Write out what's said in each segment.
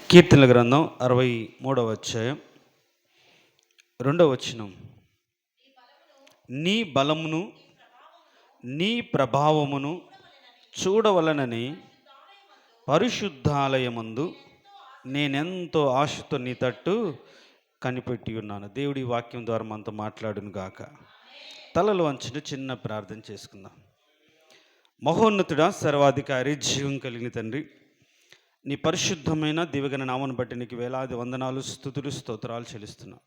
కీర్తనల గ్రంథం 63వ అధ్యాయం 2వ వచనం. నీ బలమును నీ ప్రభావమును చూడవలనని పరిశుద్ధాలయమందు నేనెంతో ఆశతో నీ తట్టు కనిపెట్టి ఉన్నాను. దేవుడి వాక్యం ద్వారా మనతో మాట్లాడును గాక. తలలు వంచిన చిన్న ప్రార్థన చేసుకుందాం. మహోన్నతుడా, సర్వాధికారి, జీవం కలిగిన తండ్రి, నీ పరిశుద్ధమైన దివ్యగణ నామను బట్టి నీకు వేలాది వందనాలు, స్తుతులు, స్తోత్రాలు చెల్లిస్తున్నా.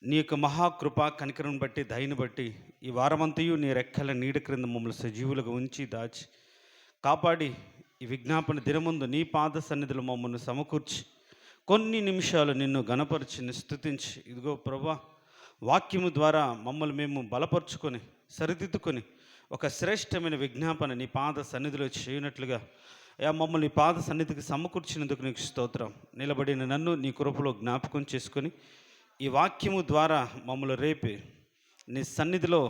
నీ యొక్క మహాకృప కనికరం బట్టి, దయను బట్టి ఈ వారమంతయు నీ రెక్కల నీడ క్రింద మమ్మల్ని సజీవులుగా ఉంచి దాచి కాపాడి ఈ విజ్ఞాపన దినముందు నీ పాద సన్నిధిలో మమ్మల్ని సమకూర్చి కొన్ని నిమిషాలు నిన్ను గణపరిచి స్తుతించి, ఇదిగో ప్రభా, వాక్యము ద్వారా మమ్మల్ని మేము బలపరుచుకొని సరిదిద్దుకొని ఒక శ్రేష్టమైన విజ్ఞాపన నీ పాద సన్నిధిలో చేయనట్లుగా మమ్మల్ని పాద సన్నిధికి సమకూర్చినందుకు నీకు స్తోత్రం. నిలబడిన నన్ను నీ కృపలో జ్ఞాపకం చేసుకొని ఈ వాక్యము ద్వారా మమ్మల్ని రేపి నీ సన్నిధిలో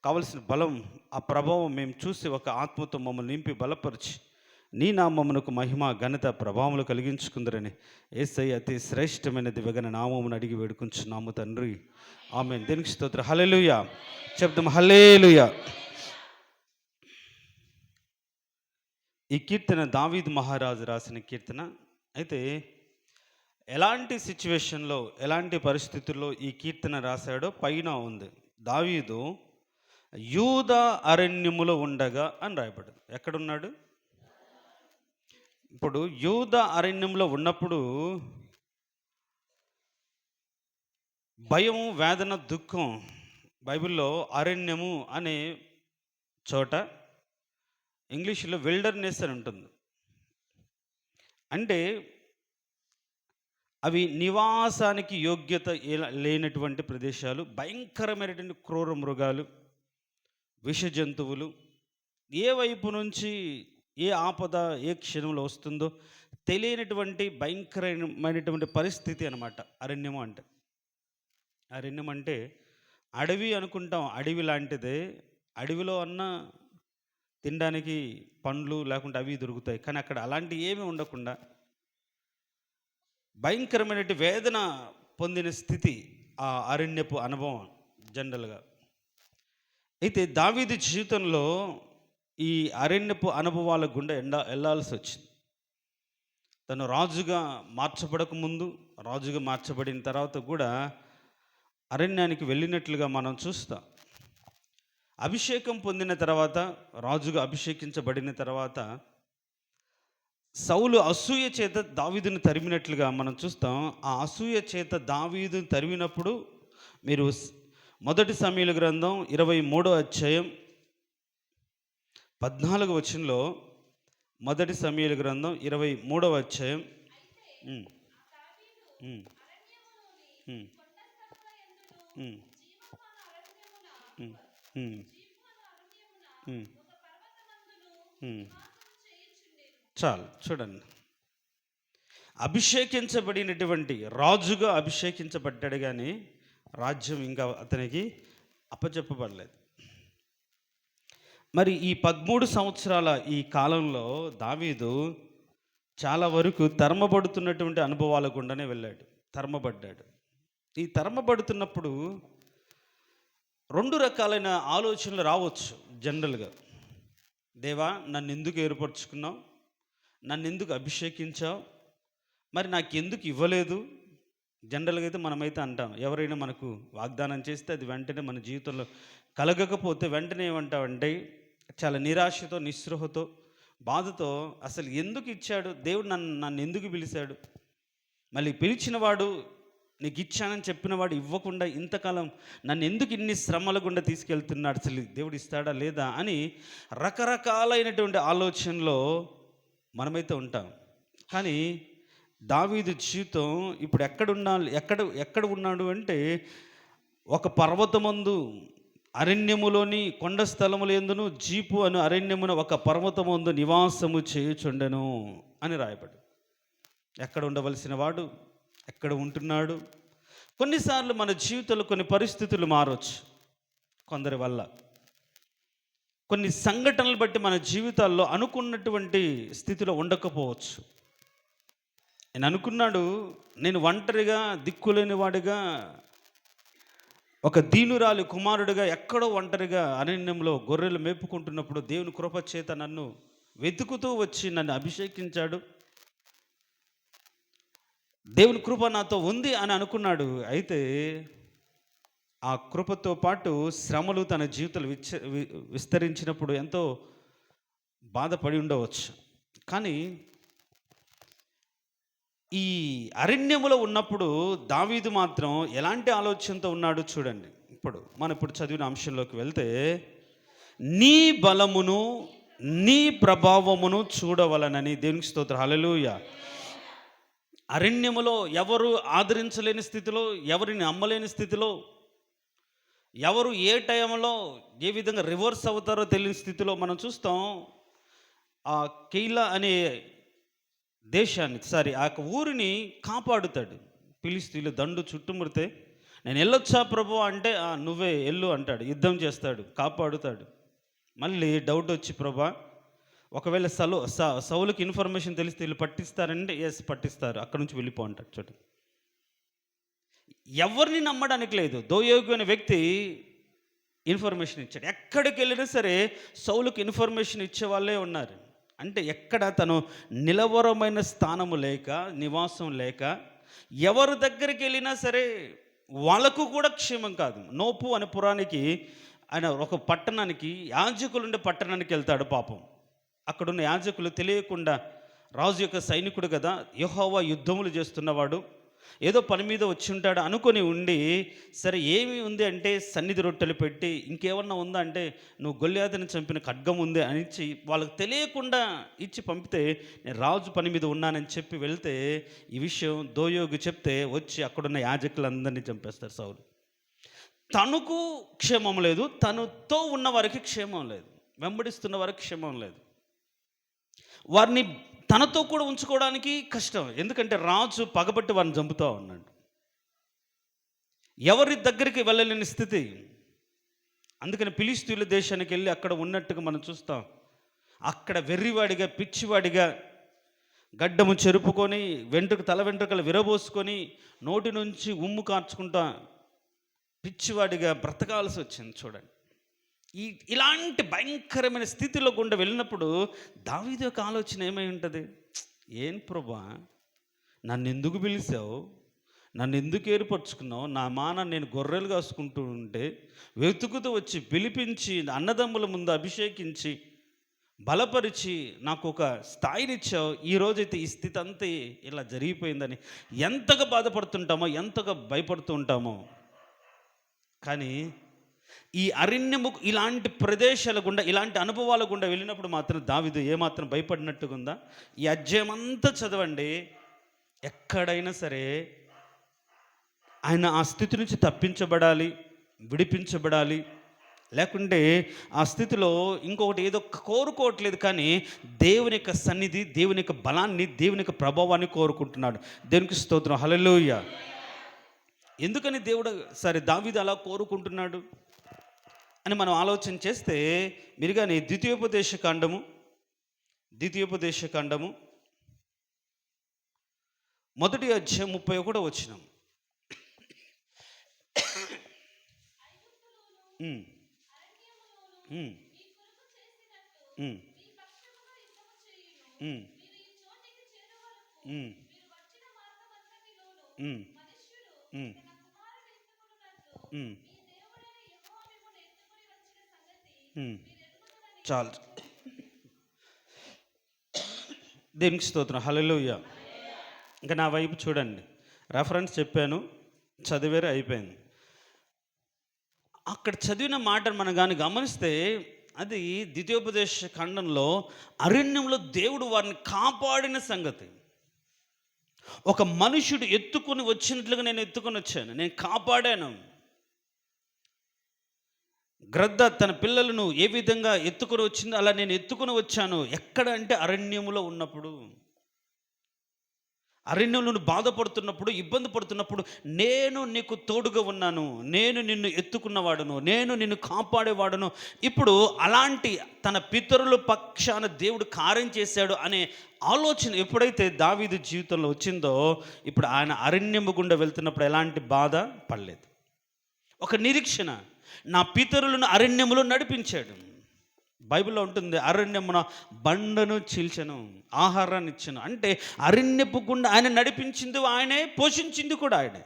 కావలసిన బలం, ఆ ప్రభావం మేము చూసి ఒక ఆత్మతో మమ్మల్ని నింపి బలపరిచి నీ నామమునకు మహిమ, ఘనత, ప్రభావములు కలిగించుకుందరని యేసయ్య అతి శ్రేష్టమైన దివ్యగణ నామమును అడిగి వేడుకుంటున్నాము తండ్రి, ఆమేన్. దేనికి స్తోత్రం. హల్లెలూయా చెప్తాం. హల్లెలూయా. ఈ కీర్తన దావీదు మహారాజు రాసిన కీర్తన. అయితే ఎలాంటి సిచ్యువేషన్లో, ఎలాంటి పరిస్థితుల్లో ఈ కీర్తన రాశాడో పైన ఉంది. దావీదు యూదా అరణ్యములో ఉండగా అని రాయబడింది. ఎక్కడున్నాడు? ఇప్పుడు యూదా అరణ్యంలో ఉన్నప్పుడు భయం, వేదన, దుఃఖం. బైబిల్లో అరణ్యము అనే చోట ఇంగ్లీష్లో విల్డర్నెస్ అని ఉంటుంది. అంటే అవి నివాసానికి యోగ్యత లేనటువంటి ప్రదేశాలు, భయంకరమైనటువంటి క్రూర మృగాలు, విష జంతువులు, ఏ వైపు నుంచి ఏ ఆపద ఏ క్షణంలో వస్తుందో తెలియనటువంటి భయంకరమైనటువంటి పరిస్థితి అన్నమాట అరణ్యము అంటే. అరణ్యం అంటే అడవి అనుకుంటాం, అడవి లాంటిదే. అడవిలో అన్న తినడానికి పండ్లు లేకుంటే అవి దొరుకుతాయి, కానీ అక్కడ అలాంటి ఏమీ ఉండకుండా భయంకరమైన వేదన పొందిన స్థితి ఆ అరణ్యపు అనుభవం జనరల్గా. అయితే దావీదు జీవితంలో ఈ అరణ్యపు అనుభవాల గుండా వెళ్ళాల్సి వచ్చింది. తను రాజుగా మార్చబడక ముందు, రాజుగా మార్చబడిన తర్వాత కూడా అరణ్యానికి వెళ్ళినట్లుగా మనం చూస్తాం. అభిషేకం పొందిన తర్వాత, రాజుగా అభిషేకించబడిన తర్వాత సౌలు అసూయ చేత దావీదును తరిమినట్లుగా మనం చూస్తాం. ఆ అసూయ చేత దావీదును తరిమినప్పుడు మీరు మొదటి సమూయేలు గ్రంథం 23వ అధ్యాయం 14వ వచనంలో, మొదటి సమూయేలు గ్రంథం 23వ అధ్యాయం చాలు చూడండి. అభిషేకించబడినటువంటి రాజుగా అభిషేకించబడ్డాడు, కానీ రాజ్యం ఇంకా అతనికి అప్పచెప్పబడలేదు. మరి ఈ 13 సంవత్సరాల ఈ కాలంలో దావీదు చాలా వరకు తరమబడుతున్నటువంటి అనుభవాల గుండానే వెళ్ళాడు, తరమబడ్డాడు. ఈ తరమబడుతున్నప్పుడు 2 రకాలైన ఆలోచనలు రావచ్చు జనరల్గా. దేవా, నన్ను ఎందుకు ఏర్పరచుకున్నావు? నన్ను ఎందుకు అభిషేకించావు? మరి నాకు ఎందుకు ఇవ్వలేదు? జనరల్గా అయితే మనమైతే అంటాం, ఎవరైనా మనకు వాగ్దానం చేస్తే అది వెంటనే మన జీవితంలో కలగకపోతే వెంటనే ఏమంటామంటే చాలా నిరాశతో, నిస్పృహతో, బాధతో, అసలు ఎందుకు ఇచ్చాడు దేవుడు? నన్ను ఎందుకు పిలిచాడు? మళ్ళీ పిలిచినవాడు, నీకు ఇచ్చానని చెప్పినవాడు ఇవ్వకుండా ఇంతకాలం నన్ను ఎందుకు ఇన్ని శ్రమల గుండా తీసుకెళ్తున్నాడు? అసలు దేవుడు ఇస్తాడా లేదా అని రకరకాలైనటువంటి ఆలోచనలో మనమైతే ఉంటాం. కానీ దావీదు జీవితం ఇప్పుడు ఎక్కడ ఉన్నాడు అంటే, ఒక పర్వతమందు, అరణ్యములోని కొండ స్థలములందును జీపు అను అరణ్యమున ఒక పర్వతమందు నివాసము చేయుచుండెను అని రాయబడి. ఎక్కడ ఉండవలసిన వాడు ఎక్కడ ఉంటున్నాడు? కొన్నిసార్లు మన జీవితంలో కొన్ని పరిస్థితులు మారవచ్చు, కొందరి వల్ల కొన్ని సంఘటనలు బట్టి మన జీవితాల్లో అనుకున్నటువంటి స్థితిలో ఉండకపోవచ్చు. నేను అనుకున్నాడు, నేను ఒంటరిగా దిక్కులేని వాడిగా, ఒక దీనురాలి కుమారుడిగా ఎక్కడో ఒంటరిగా అరణ్యంలో గొర్రెలు మేపుకుంటున్నప్పుడు దేవుని కృప చేత నన్ను వెతుకుతూ వచ్చి నన్ను అభిషేకించాడు, దేవుని కృప నాతో ఉంది అని అనుకున్నాడు. అయితే ఆ కృపతో పాటు శ్రమలు తన జీవితంలో విస్తరించినప్పుడు ఎంతో బాధపడి ఉండవచ్చు. కానీ ఈ అరణ్యములో ఉన్నప్పుడు దావీదు మాత్రం ఎలాంటి ఆలోచనతో ఉన్నాడు చూడండి. ఇప్పుడు చదివిన అంశంలోకి వెళ్తే, నీ బలమును నీ ప్రభావమును చూడవలనని. దేవునికి స్తోత్రం, హల్లెలూయా. అరణ్యములో ఎవరు ఆదరించలేని స్థితిలో, ఎవరిని నమ్మలేని స్థితిలో, ఎవరు ఏ టైంలో ఏ విధంగా రివర్స్ అవుతారో తెలియని స్థితిలో మనం చూస్తాం. ఆ కెయిలా అనే దేశాన్ని ఆ ఊరిని కాపాడుతాడు. ఫిలిష్తీయులు దండు చుట్టుముడితే, నేను వెళ్ళొచ్చా ప్రభు అంటే, నువ్వే వెళ్ళు అంటాడు. యుద్ధం చేస్తాడు, కాపాడుతాడు. మళ్ళీ డౌట్ వచ్చి, ప్రభా ఒకవేళ సౌలుకి ఇన్ఫర్మేషన్ తెలిస్తే వీళ్ళు పట్టిస్తారంటే, ఎస్ పట్టిస్తారు, అక్కడ నుంచి వెళ్ళిపో అంటాడు. చూడండి, ఎవరిని నమ్మడానికి లేదు. దోయోగి అనే వ్యక్తి ఇన్ఫర్మేషన్ ఇచ్చాడు. ఎక్కడికి వెళ్ళినా సరే సౌలుకి ఇన్ఫర్మేషన్ ఇచ్చే వాళ్ళే ఉన్నారు. అంటే ఎక్కడ తను నిలవరమైన స్థానము లేక, నివాసం లేక, ఎవరి దగ్గరికి వెళ్ళినా సరే వాళ్ళకు కూడా క్షేమం కాదు. నోపు అనే పురానికి ఆయన ఒక పట్టణానికి, యాజకులుండే పట్టణానికి వెళ్తాడు. పాపం అక్కడున్న యాజకులు తెలియకుండా, రాజు యొక్క సైనికుడు కదా, యెహోవా యుద్ధములు చేస్తున్నవాడు, ఏదో పని మీద వచ్చి ఉంటాడు అనుకొని ఉండి, సరే ఏమి ఉంది అంటే సన్నిధి రొట్టెలు పెట్టి, ఇంకేమన్నా ఉందా అంటే నువ్వు గొల్యాతుని చంపిన ఖడ్గం ఉంది అని ఇచ్చి, వాళ్ళకి తెలియకుండా ఇచ్చి పంపితే, నేను రాజు పని మీద ఉన్నానని చెప్పి వెళ్తే, ఈ విషయం దోయోగి చెప్తే వచ్చి అక్కడున్న యాజకులందరినీ చంపేస్తారు సౌలు. తనకు క్షేమం లేదు, తనతో ఉన్న వారికి క్షేమం లేదు, వెంబడిస్తున్న వారికి క్షేమం లేదు. వారిని తనతో కూడా ఉంచుకోవడానికి కష్టం. ఎందుకంటే రాజు పగబట్టి వారిని చంపుతూ ఉన్నాడు. ఎవరి దగ్గరికి వెళ్ళలేని స్థితి. అందుకని ఫిలిష్తీయుల దేశానికి వెళ్ళి అక్కడ ఉన్నట్టుగా మనం చూస్తాం. అక్కడ వెర్రివాడిగా, పిచ్చివాడిగా, గడ్డము చెరుపుకొని, తల వెంట్రుకలు విరబోసుకొని, నోటి నుంచి ఉమ్ము కార్చుకుంటా పిచ్చివాడిగా బ్రతకాల్సి వచ్చింది. చూడండి, ఇలాంటి భయంకరమైన స్థితిలో గుండా వెళ్ళినప్పుడు దావీదు యొక్క ఆలోచన ఏమై ఉంటుంది? ఏం ప్రభా, నన్ను ఎందుకు పిలిచావు? నన్ను ఎందుకు ఏర్పరచుకున్నావు? నా నేను గొర్రెలు కాసుకుంటూ ఉంటే వెతుకుతూ వచ్చి పిలిపించి అన్నదమ్ముల ముందు అభిషేకించి బలపరిచి నాకు ఒక స్థాయినిచ్చావు. ఈరోజైతే ఈ స్థితి అంతా ఇలా జరిగిపోయిందని ఎంతగా బాధపడుతుంటామో, ఎంతగా భయపడుతూ ఉంటామో. కానీ ఈ అరణ్యము, ఇలాంటి ప్రదేశాల గుండా, ఇలాంటి అనుభవాల గుండా వెళ్ళినప్పుడు మాత్రం దావీదు ఏమాత్రం భయపడినట్టుగా ఉందా? ఈ అధ్యాయం అంతా చదవండి. ఎక్కడైనా సరే ఆయన ఆ స్థితి నుంచి తప్పించబడాలి, విడిపించబడాలి. లేకుంటే ఆ స్థితిలో ఇంకొకటి ఏదో కోరుకోవట్లేదు, కానీ దేవుని యొక్క సన్నిధి, దేవుని యొక్క బలాన్ని, దేవుని యొక్క ప్రభావాన్ని కోరుకుంటున్నాడు. దేవునికి స్తోత్రం, హల్లెలూయా. ఎందుకని దావీదు అలా కోరుకుంటున్నాడు అని మనం ఆలోచన చేస్తే, మీరు కానీ ద్వితీయోపదేశ కాండము 1వ అధ్యాయం 31వ వచనం. చాలు, దేవునికి స్తోత్రం, హల్లెలూయా. ఇంకా నా వైపు చూడండి. రెఫరెన్స్ చెప్పాను, చదివేరే అయిపోయింది. అక్కడ చదివిన మాటను మనం కానీ గమనిస్తే, అది ద్వితీయోపదేశ ఖండంలో అరణ్యంలో దేవుడు వారిని కాపాడిన సంగతి. ఒక మనుషుడు ఎత్తుకొని వచ్చినట్లుగా నేను ఎత్తుకొని వచ్చాను, నేను కాపాడాను. గ్రద్ద తన పిల్లలను ఏ విధంగా ఎత్తుకొని వచ్చిందో అలా నేను ఎత్తుకొని వచ్చాను. ఎక్కడ అంటే అరణ్యములో ఉన్నప్పుడు. అరణ్యంలో నువ్వు బాధపడుతున్నప్పుడు, ఇబ్బంది పడుతున్నప్పుడు నేను నీకు తోడుగా ఉన్నాను, నేను నిన్ను ఎత్తుకున్నవాడును, నేను నిన్ను కాపాడేవాడును. ఇప్పుడు అలాంటి తన పితరుల పక్షాన దేవుడు కార్యం చేశాడు అనే ఆలోచన ఎప్పుడైతే దావీదు జీవితంలో వచ్చిందో, ఇప్పుడు ఆయన అరణ్యము గుండా వెళ్తున్నప్పుడు ఎలాంటి బాధ పడలేదు. ఒక నిరీక్షణ, నా పితరులను అరణ్యములో నడిపించాడు. బైబిల్లో ఉంటుంది, అరణ్యమున బండను చీల్చను, ఆహారాన్ని ఇచ్చను. అంటే అరణ్యపు గుండా ఆయన నడిపించింది ఆయనే, పోషించింది కూడా ఆయనే.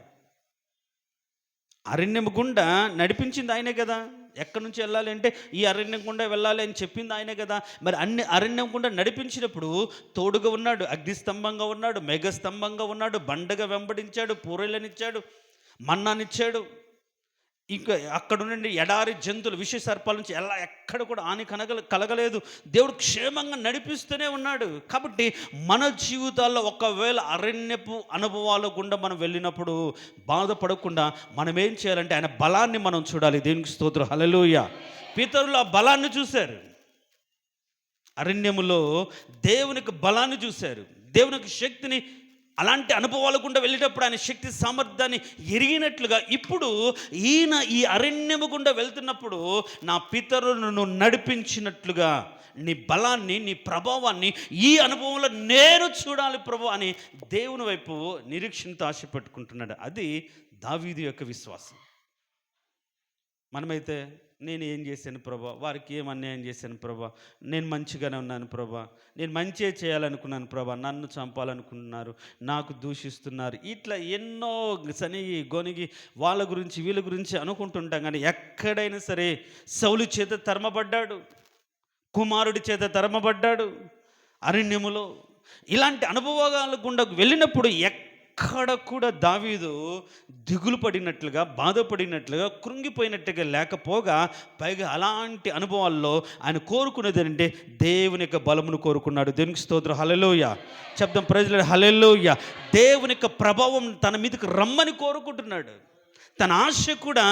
అరణ్యము గుండా నడిపించింది ఆయనే కదా. ఎక్కడి నుంచి వెళ్ళాలి అంటే ఈ అరణ్యం గుండా వెళ్ళాలి అని చెప్పింది ఆయనే కదా. మరి అన్ని అరణ్యం గుండా నడిపించినప్పుడు తోడుగా ఉన్నాడు, అగ్నిస్తంభంగా ఉన్నాడు, మేఘస్తంభంగా ఉన్నాడు, బండగా వెంబడించాడు, పూరేళ్ళనిచ్చాడు, మన్నానిచ్చాడు. ఇంకా అక్కడ నుండి ఎడారి జంతువులు, విష సర్పాల నుంచి ఎక్కడ కూడా హాని కలగలేదు. దేవుడు క్షేమంగా నడిపిస్తూనే ఉన్నాడు. కాబట్టి మన జీవితాల్లో ఒకవేళ అరణ్యపు అనుభవాల గుండా మనం వెళ్ళినప్పుడు బాధపడకుండా మనం ఏం చేయాలంటే ఆయన బలాన్ని మనం చూడాలి. దేవునికి స్తోత్రం, హల్లెలూయా. పితరులు ఆ బలాన్ని చూశారు, అరణ్యములో దేవునికి బలాన్ని చూశారు, దేవునికి శక్తిని. అలాంటి అనుభవాల గుండా వెళ్ళేటప్పుడు ఆయన శక్తి సామర్థ్యాన్ని ఎరిగినట్లుగా ఇప్పుడు ఈయన ఈ అరణ్యము గుండా వెళ్తున్నప్పుడు నా పితరులను నడిపించినట్లుగా నీ బలాన్ని, నీ ప్రభావాన్ని ఈ అనుభవంలో నేను చూడాలి ప్రభు అని దేవుని వైపు నిరీక్షణతో ఆశ పెట్టుకుంటున్నాడు. అది దావీదు యొక్క విశ్వాసం. మనమైతే నేను ఏం చేశాను ప్రభా, వారికి ఏం అన్యాయం చేశాను ప్రభా, నేను మంచిగానే ఉన్నాను ప్రభా, నేను మంచిగా చేయాలనుకున్నాను ప్రభా, నన్ను చంపాలనుకుంటున్నారు, నాకు దూషిస్తున్నారు, ఇట్లా ఎన్నో సనిగి గొనిగి వాళ్ళ గురించి వీళ్ళ గురించి అనుకుంటుంటాం. కానీ ఎక్కడైనా సరే సౌలు చేత తరమబడ్డాడు, కుమారుడి చేత తరమబడ్డాడు అరణ్యములో. ఇలాంటి అనుభవాల గుండా వెళ్ళినప్పుడు ఎక్కడ కూడా దావీదు దిగులు పడినట్లుగా, బాధపడినట్లుగా, కృంగిపోయినట్టుగా లేకపోగా, పైగా అలాంటి అనుభవాల్లో ఆయన కోరుకునేది అంటే దేవుని యొక్క బలమును కోరుకున్నాడు. దేవునికి స్తోత్రం, హల్లెలూయా. చెప్దాం ప్రజలు, హల్లెలూయా. దేవుని యొక్క ప్రభావం తన మీదకి రమ్మని కోరుకుంటున్నాడు. తన ఆశ కూడా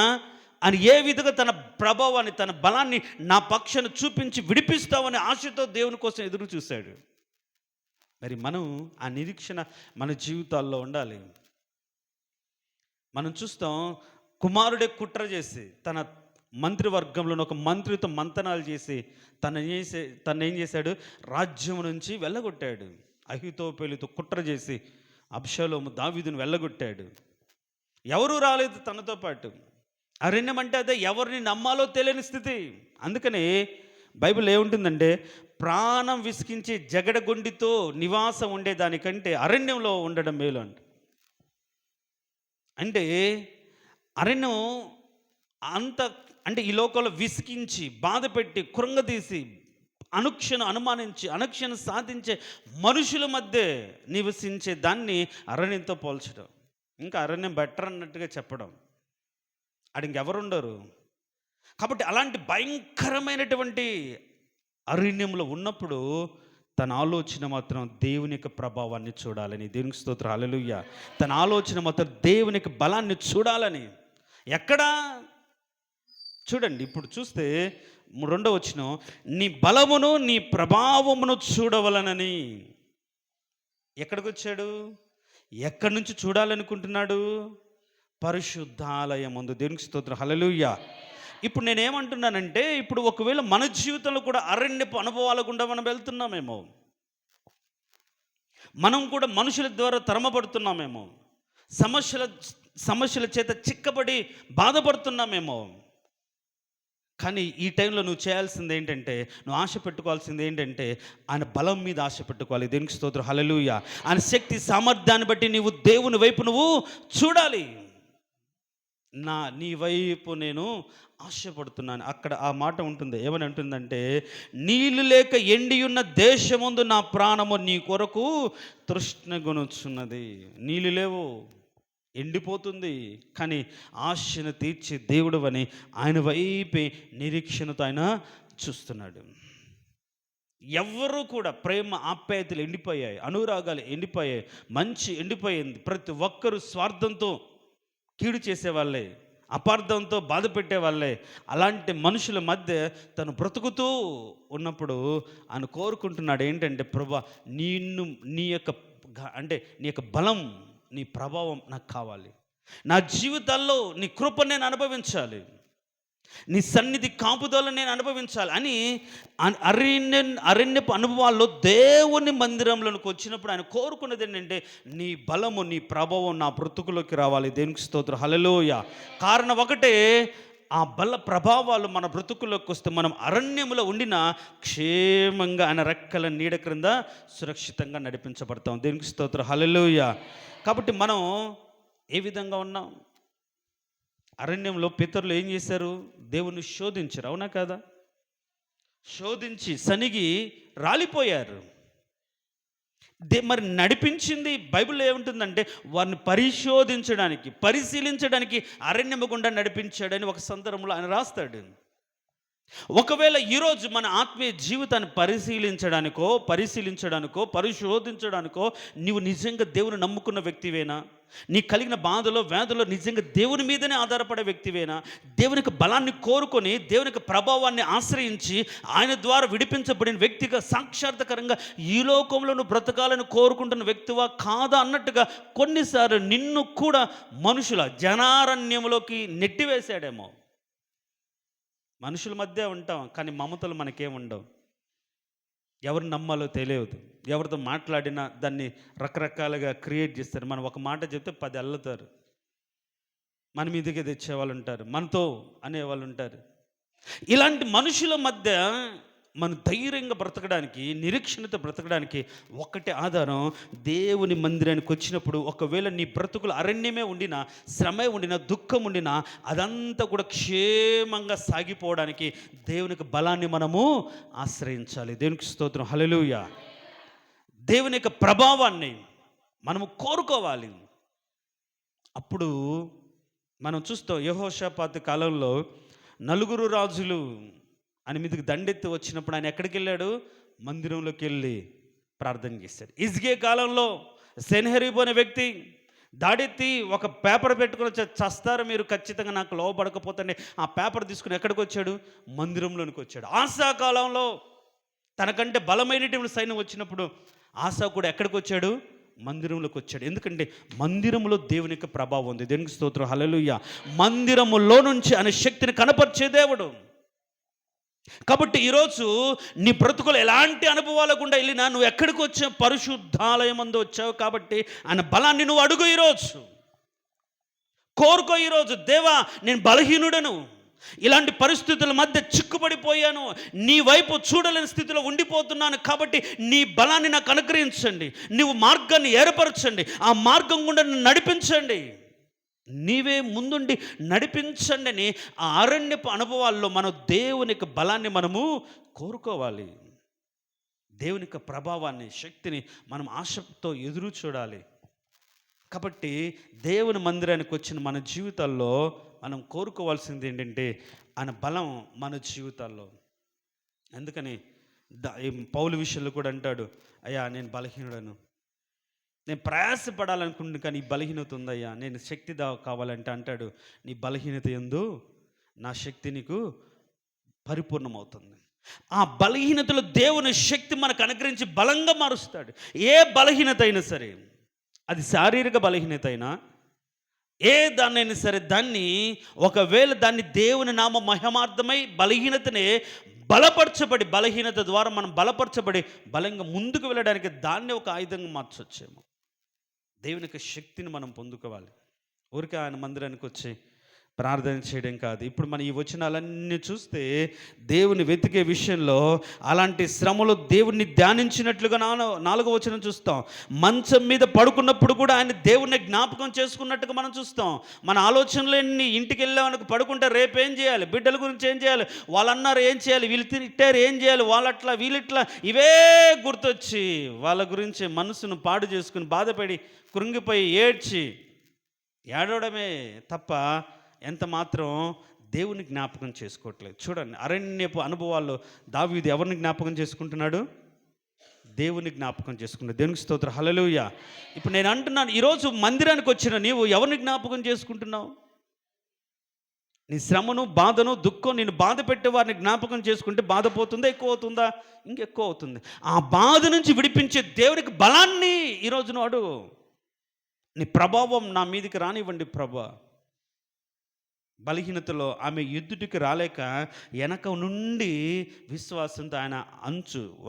ఆయన ఏ విధంగా తన ప్రభావాన్ని, తన బలాన్ని నా పక్షాన్ని చూపించి విడిపిస్తామనే ఆశతో దేవుని కోసం ఎదురు చూశాడు. మరి మనం ఆ నిరీక్షణ మన జీవితాల్లో ఉండాలి. మనం చూస్తాం, కుమారుడే కుట్ర చేసి తన మంత్రివర్గంలో ఒక మంత్రితో మంతనాలు చేసి తను ఏం చేశాడు, రాజ్యం నుంచి వెళ్ళగొట్టాడు. అహీతోపెలుతో కుట్ర చేసి అబ్షాలోము దావీదును వెళ్ళగొట్టాడు. ఎవరూ రాలేదు తనతో పాటు. అరణ్యం అంటే అదే, ఎవరిని నమ్మాలో తెలియని స్థితి. అందుకని బైబిల్ ఏముంటుందంటే, ప్రాణం విసికించి జగడగొండితో నివాసం ఉండేదానికంటే అరణ్యంలో ఉండడం మేలు అంట. అంటే అరణ్యం అంత అంటే ఈ లోకంలో విసికించి, బాధపెట్టి, కృంగదీసి, అనుమానించి, అనుక్షణం సాధించే మనుషుల మధ్య నివసించే దాన్ని అరణ్యంతో పోల్చడం. ఇంకా అరణ్యం బెటర్ అన్నట్టుగా చెప్పడం, అది ఇంకెవరుండరు. కాబట్టి అలాంటి భయంకరమైనటువంటి అరణ్యంలో ఉన్నప్పుడు తన ఆలోచన మాత్రం దేవుని యొక్క ప్రభావాన్ని చూడాలని. దేవునికి స్తోత్రం, హల్లెలూయా. తన ఆలోచన మాత్రం దేవుని యొక్క బలాన్ని చూడాలని. ఎక్కడా చూడండి, ఇప్పుడు చూస్తే 2వ వచనం, నీ బలమును నీ ప్రభావమును చూడవలనని. ఎక్కడికి వచ్చాడు? ఎక్కడి నుంచి చూడాలనుకుంటున్నాడు? పరిశుద్ధాలయం ముందు. దేవునికి స్తోత్రం, హల్లెలూయా. ఇప్పుడు నేనేమంటున్నానంటే, ఇప్పుడు ఒకవేళ మన జీవితంలో కూడా అరణ్యపు అనుభవాల గుండా మనం వెళ్తున్నామేమో, మనం కూడా మనుషుల ద్వారా తరమబడుతున్నామేమో, సమస్యల చేత చిక్కబడి బాధపడుతున్నామేమో. కానీ ఈ టైంలో నువ్వు చేయాల్సింది ఏంటంటే, నువ్వు ఆశ పెట్టుకోవాల్సింది ఏంటంటే ఆయన బలం మీద ఆశ పెట్టుకోవాలి. దేవునికి స్తోత్రం, హల్లెలూయా. ఆయన శక్తి సామర్థ్యాన్ని బట్టి నీవు దేవుని వైపు నువ్వు చూడాలి. నీ వైపు నేను ఆశపడుతున్నాను. అక్కడ ఆ మాట ఉంటుంది, ఏమని ఉంటుందంటే, నీళ్ళు లేక ఎండియున్న దేశముందు నా ప్రాణము నీ కొరకు తృష్ణగొనుచున్నది. నీళ్ళు లేవు, ఎండిపోతుంది, కానీ ఆశను తీర్చే దేవుడు అని ఆయన వైపే నిరీక్షణతో ఆయన చూస్తున్నాడు. ఎవరు కూడా ప్రేమ ఆప్యాయతలు ఎండిపోయాయి, అనురాగాలు ఎండిపోయాయి, మంచి ఎండిపోయింది. ప్రతి ఒక్కరూ స్వార్థంతో కీడు చేసేవాళ్ళే, అపార్థంతో బాధ పెట్టేవాళ్ళే. అలాంటి మనుషుల మధ్య తను బ్రతుకుతూ ఉన్నప్పుడు ఆయన కోరుకుంటున్నాడు ఏంటంటే, ప్రభువా నీ యొక్క అంటే నీ యొక్క బలం, నీ ప్రభావం నాకు కావాలి. నా జీవితాల్లో నీ కృప నేను అనుభవించాలి, నీ సన్నిధి కాపుదలను నేను అనుభవించాలి అని అరణ్యపు అనుభవాల్లో దేవుని మందిరంలోకి వచ్చినప్పుడు ఆయన కోరుకున్నది ఏంటంటే నీ బలము, నీ ప్రభావం నా బ్రతుకులోకి రావాలి. దేవునికి స్తోత్రం, హల్లెలూయా. కారణం ఒకటే, ఆ బల ప్రభావాలు మన బ్రతుకులోకి వస్తే మనం అరణ్యములో ఉండిన క్షేమంగా ఆయన రెక్కల నీడ క్రింద సురక్షితంగా నడిపించబడతాం. దేవునికి స్తోత్రం, హల్లెలూయా. కాబట్టి మనం ఏ విధంగా ఉన్నాం? అరణ్యంలో పితరులు ఏం చేశారు? దేవుని శోధించారు, అవునా కాదా? శోధించి సనిగి రాలిపోయారు. మరి నడిపించింది బైబిల్లో ఏముంటుందంటే వారిని పరిశీలించడానికి అరణ్యము గుండా నడిపించాడని ఒక సందర్భంలో ఆయన రాస్తాడు. ఒకవేళ ఈరోజు మన ఆత్మీయ జీవితాన్ని పరిశోధించడానికో నీవు నిజంగా దేవుని నమ్ముకున్న వ్యక్తివేనా? నీ కలిగిన బాధలో వేదలో నిజంగా దేవుని మీదనే ఆధారపడే వ్యక్తివేనా? దేవునికి బలాన్ని కోరుకొని దేవునికి ప్రభావాన్ని ఆశ్రయించి ఆయన ద్వారా విడిపించబడిన వ్యక్తిగా సాక్షాత్కరంగా ఈ లోకంలో నువ్వు బ్రతకాలని కోరుకుంటున్న వ్యక్తివా కాదా అన్నట్టుగా కొన్నిసార్లు నిన్ను కూడా మనుషుల జనారణ్యంలోకి నెట్టివేశాడేమో. మనుషుల మధ్య ఉంటాం, కానీ మమతలు మనకేముండవు. ఎవరిని నమ్మాలో తెలియదు, ఎవరితో మాట్లాడినా దాన్ని రకరకాలుగా క్రియేట్ చేస్తారు. మనం ఒక మాట చెప్తే 10 అల్లుతారు, మన మీదకి తెచ్చేవాళ్ళు ఉంటారు, మనతో అనేవాళ్ళు ఉంటారు. ఇలాంటి మనుషుల మధ్య మనం ధైర్యంగా బ్రతకడానికి, నిరీక్షణతో బ్రతకడానికి ఒక్కటే ఆధారం, దేవుని మందిరానికి వచ్చినప్పుడు ఒకవేళ నీ బ్రతుకులు అరణ్యమే ఉండినా, శ్రమే ఉండినా, దుఃఖం ఉండినా అదంతా కూడా క్షేమంగా సాగిపోవడానికి దేవునికి బలాన్ని మనము ఆశ్రయించాలి. దేవునికి స్తోత్రం, హల్లెలూయా. దేవుని యొక్క ప్రభావాన్ని మనము కోరుకోవాలి. అప్పుడు మనం చూస్తాం, యెహోషాపాతు కాలంలో 4 రాజులు ఆయన మీదకి దండెత్తి వచ్చినప్పుడు ఆయన ఎక్కడికి వెళ్ళాడు? మందిరంలోకి వెళ్ళి ప్రార్థన చేశాడు. హిజ్కియా కాలంలో సెన్హెరీబు అనే వ్యక్తి దాడెత్తి ఒక పేపర్ పెట్టుకుని చస్తారు మీరు ఖచ్చితంగా నాకు లోబడకపోతే ఆ పేపర్ తీసుకుని ఎక్కడికి వచ్చాడు? మందిరంలోనికి వచ్చాడు. ఆసా కాలంలో తనకంటే బలమైనటువంటి సైన్యం వచ్చినప్పుడు ఆసా కూడా ఎక్కడికి వచ్చాడు? మందిరంలోకి వచ్చాడు. ఎందుకంటే మందిరంలో దేవుని యొక్క ప్రభావం ఉంది. దేవునికి స్తోత్రం, హల్లెలూయా. మందిరములో నుంచి ఆయన శక్తిని కనపరిచే దేవుడు. కాబట్టి ఈరోజు నీ బ్రతుకులు ఎలాంటి అనుభవాల గుండా వెళ్ళినా నువ్వు ఎక్కడికి వచ్చావు? పరిశుద్ధాలయం అందు వచ్చావు. కాబట్టి ఆయన బలాన్ని నువ్వు అడుగు, ఈరోజు కోరుకో. ఈరోజు దేవా, నేను బలహీనుడను, ఇలాంటి పరిస్థితుల మధ్య చిక్కుపడిపోయాను, నీ వైపు చూడలేని స్థితిలో ఉండిపోతున్నాను. కాబట్టి నీ బలాన్ని నాకు అనుగ్రహించండి, నీవు మార్గాన్ని ఏర్పరచండి, ఆ మార్గం గుండా నడిపించండి, నీవే ముందుండి నడిపించండి అని ఆ అరణ్యపు అనుభవాల్లో మనం దేవునికి బలాన్ని మనము కోరుకోవాలి. దేవునికి ప్రభావాన్ని, శక్తిని మనం ఆశతో ఎదురు చూడాలి. కాబట్టి దేవుని మందిరానికి వచ్చిన మన జీవితాల్లో మనం కోరుకోవాల్సింది ఏంటంటే ఆయన బలం మన జీవితాల్లో. అందుకని పౌలు విషయంలో కూడా అంటాడు, అయ్యా నేను బలహీనుడను, నేను ప్రయాసపడాలనుకుంటున్నాను కానీ ఈ బలహీనత ఉందయ్యా, నేను శక్తి కావాలంటే అంటాడు, నీ బలహీనత యందు నా శక్తి నీకు పరిపూర్ణమవుతుంది. ఆ బలహీనతలో దేవుని శక్తి మనకు అనుగ్రహించి బలంగా మారుస్తాడు. ఏ బలహీనత అయినా సరే, అది శారీరక బలహీనత అయినా ఏ దాన్నైనా సరే, ఒకవేళ దాన్ని దేవుని నామ మహిమార్థమై బలహీనతనే బలహీనత ద్వారా మనం బలపరచబడి బలంగా ముందుకు వెళ్ళడానికి దాన్ని ఒక ఆయుధంగా మార్చొచ్చేమో. దేవుని యొక్క శక్తిని మనం పొందుకోవాలి. ఊరికే ఆయన మందిరానికి వచ్చి ప్రార్థన చేయడం కాదు. ఇప్పుడు మనం ఈ వచనాలన్నీ చూస్తే దేవుని వెతికే విషయంలో అలాంటి శ్రమలో దేవుణ్ణి ధ్యానించినట్లుగా 4వ వచనం చూస్తాం. మంచం మీద పడుకున్నప్పుడు కూడా ఆయన దేవుణ్ణి జ్ఞాపకం చేసుకున్నట్టుగా మనం చూస్తాం. మన ఆలోచనలన్నీ ఇంటికి వెళ్ళామనుకు పడుకుంటే రేపేం చేయాలి, బిడ్డల గురించి ఏం చేయాలి, వాళ్ళు అన్నారు ఏం చేయాలి, వీళ్ళు తిట్టారు ఏం చేయాలి, వాళ్ళట్లా వీళ్ళిట్లా, ఇవే గుర్తొచ్చి వాళ్ళ గురించి మనసును పాడు చేసుకుని బాధపడి కృంగిపోయి ఏడవడమే తప్ప ఎంత మాత్రం దేవుని జ్ఞాపకం చేసుకోవట్లేదు. చూడండి, అరణ్యపు అనుభవాల్లో దావీదు ఎవరిని జ్ఞాపకం చేసుకుంటున్నాడు? దేవుని జ్ఞాపకం చేసుకున్నాడు. దేవునికి స్తోత్రం, హల్లెలూయా. ఇప్పుడు నేను అంటున్నాను, ఈరోజు మందిరానికి వచ్చిన నీవు ఎవరిని జ్ఞాపకం చేసుకుంటున్నావు? నీ శ్రమను, బాధను, దుఃఖం, నేను బాధ పెట్టే వారిని జ్ఞాపకం చేసుకుంటే బాధ పోతుందా, ఎక్కువ అవుతుందా? ఇంకెక్కువ అవుతుంది. ఆ బాధ నుంచి విడిపించే దేవునికి బలాన్ని ఈరోజు నాడు నీ ప్రభావం నా మీదకి రానివ్వండి ప్రభా. బలహీనతలో ఆమె యుద్ధుడికి రాలేక వెనక నుండి విశ్వాసంతో ఆయన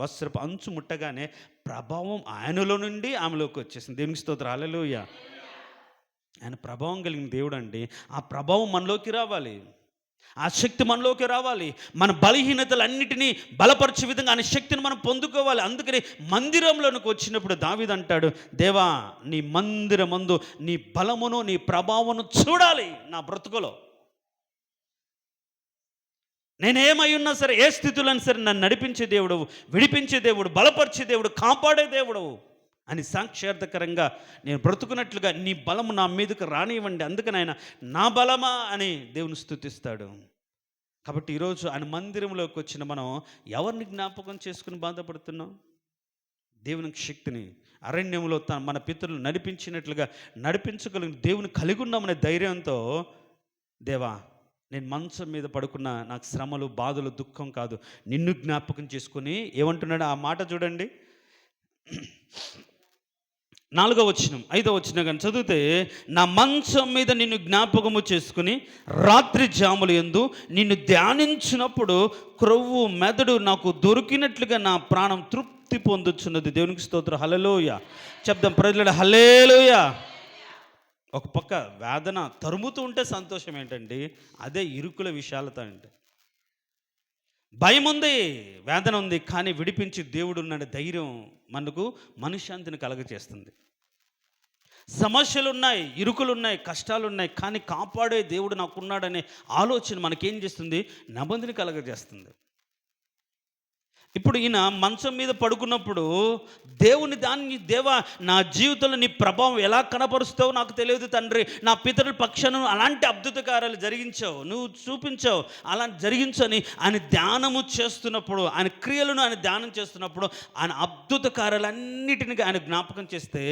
వస్త్రపు అంచు ముట్టగానే ప్రభావం ఆయనలో నుండి ఆమెలోకి వచ్చేసింది. దేవునికి స్తోత్రం, హల్లెలూయా. ఆయన ప్రభావం కలిగిన దేవుడు అండి. ఆ ప్రభావం మనలోకి రావాలి, ఆ శక్తి మనలోకి రావాలి. మన బలహీనతలన్నిటినీ బలపరిచే విధంగా ఆయన శక్తిని మనం పొందుకోవాలి. అందుకని మందిరంలోనికి వచ్చినప్పుడు దావీదు అంటాడు, దేవా నీ మందిరమందు నీ బలమును, నీ ప్రభావమును చూడాలి నా బ్రతుకులో. నేనేమై ఉన్నా సరే, ఏ స్థితులను సరే నన్ను నడిపించే దేవుడు, విడిపించే దేవుడు, బలపరిచే దేవుడు, కాపాడే దేవుడు అని సాక్షార్థకరంగా నేను బ్రతుకున్నట్లుగా నీ బలము నా మీదకు రానివ్వండి. అందుకని ఆయన నా బలమా అని దేవుని స్తుతిస్తాడు. కాబట్టి ఈరోజు ఆయన మందిరంలోకి వచ్చిన మనం ఎవరిని జ్ఞాపకం చేసుకుని బాధపడుతున్నాం? దేవునికి శక్తిని అరణ్యంలో మన పితరులు నడిపించినట్లుగా నడిపించగలిగిన దేవుని కలిగి ఉన్నామనే ధైర్యంతో, దేవా నేను మంచం మీద పడుకున్న నాకు శ్రమలు, బాధలు, దుఃఖం కాదు, నిన్ను జ్ఞాపకం చేసుకుని ఏమంటున్నాడు ఆ మాట చూడండి. 4వ వచనం 5వ వచనం కానీ చదివితే, నా మంచం మీద నిన్ను జ్ఞాపకము చేసుకుని రాత్రి జాములు యందు నిన్ను ధ్యానించినప్పుడు క్రొవ్వు మెదడు నాకు దొరికినట్లుగా నా ప్రాణం తృప్తి పొందుచున్నది. దేవునికి స్తోత్రం, హల్లెలూయా. చెప్దాం ప్రజలు, హల్లెలూయా. ఒక పక్క వేదన తరుముతూ ఉంటే సంతోషం ఏంటండి? అదే ఇరుకుల విశాలత అంటే. భయం ఉంది, వేదన ఉంది, కానీ విడిపించి దేవుడు ఉన్నాడు ధైర్యం మనకు మనశ్శాంతిని కలగచేస్తుంది. సమస్యలు ఉన్నాయి, ఇరుకులు ఉన్నాయి, కష్టాలు ఉన్నాయి, కానీ కాపాడే దేవుడు నాకున్నాడనే ఆలోచన మనకేం చేస్తుంది? నెమ్మదిని కలగజేస్తుంది. ఇప్పుడు ఈయన మంచం మీద పడుకున్నప్పుడు దేవుని దాన్ని, దేవా నా జీవితంలో నీ ప్రభావం ఎలా కనపరుస్తావో నాకు తెలియదు తండ్రి, నా పితరుల పక్షాన అలాంటి అద్భుత కార్యాలు జరిగించావు, నువ్వు చూపించావు, అలా జరిగించని ఆయన ధ్యానము చేస్తున్నప్పుడు, ఆయన క్రియలను ఆయన ధ్యానం చేస్తున్నప్పుడు ఆయన అద్భుత కార్యాలన్నిటిని ఆయన జ్ఞాపకం చేస్తే,